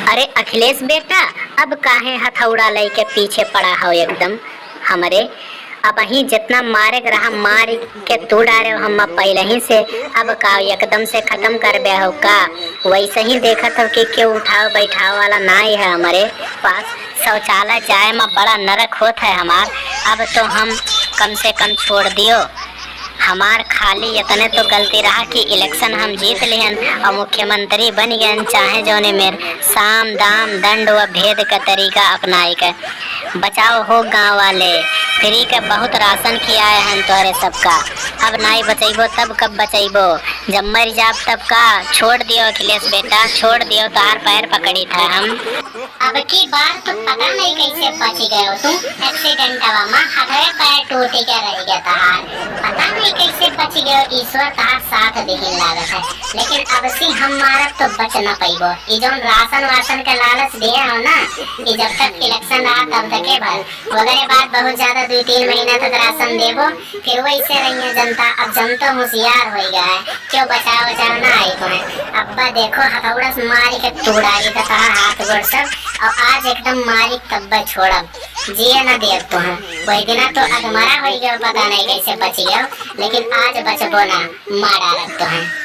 अरे अखिलेश बेटा, अब काहे हथौड़ा लेके पीछे पड़ा हो एकदम हमरे। अब ही जितना मारे रहा मार के तू डारे हम पहले ही से, अब का एकदम से खत्म कर बे हो का? वैसे ही देखा था कि क्यों उठाओ बैठाओ वाला नहीं है हमारे पास। शौचालय जाए में बड़ा नरक होता है हमार। अब तो हम कम से कम छोड़ दियो। हमार खाली इतने तो गलती रहा कि इलेक्शन हम जीत लिहन और मुख्यमंत्री बन गए, चाहे जोने मेरे साम दाम दंड व भेद का तरीका अपनाई के बचाओ हो गांव वाले। फ्री के बहुत राशन खियाए हैं तोहरे सबका। अब नहीं बचैबो तब कब बचैबो? जब मर जाब तब का? छोड़ दियो अखिलेश बेटा, छोड़ दियो, तार पैर पकड़ी था हम। अब की बार तो पता नहीं कैसे बच गए हो तुम एक्सीडेंट में, हथड़े पैर टूट के रह गया तार। पता नहीं कैसे बच गए हो, ईश्वर तार साथ देने लागत है। लेकिन अब से हमारा तो बच न पाइबो। ये जो राशन वाशन का लालच दिया हो ना, ये जब तक इलेक्शन रहा तब तक है भर, वगैरह बात बहुत ज्यादा 2-3 महीना तक राशन देबो, फिर वैसे रही जनता। अब जनता होशियार हो गया है, क्यों बचाओ बचाओ ना आई तुम्हें। अब्बा देखो हथौड़ा से मारी के तोड़ाई का तार हाथ गोड़ सब, और आज एकदम मारी तब छोड़ब, जिए न दे तुम्हें। वही दिन तो अधमरा हो गया, पता नहीं कैसे बच गया, लेकिन आज बचबो ना, मार डालत तुम्हें।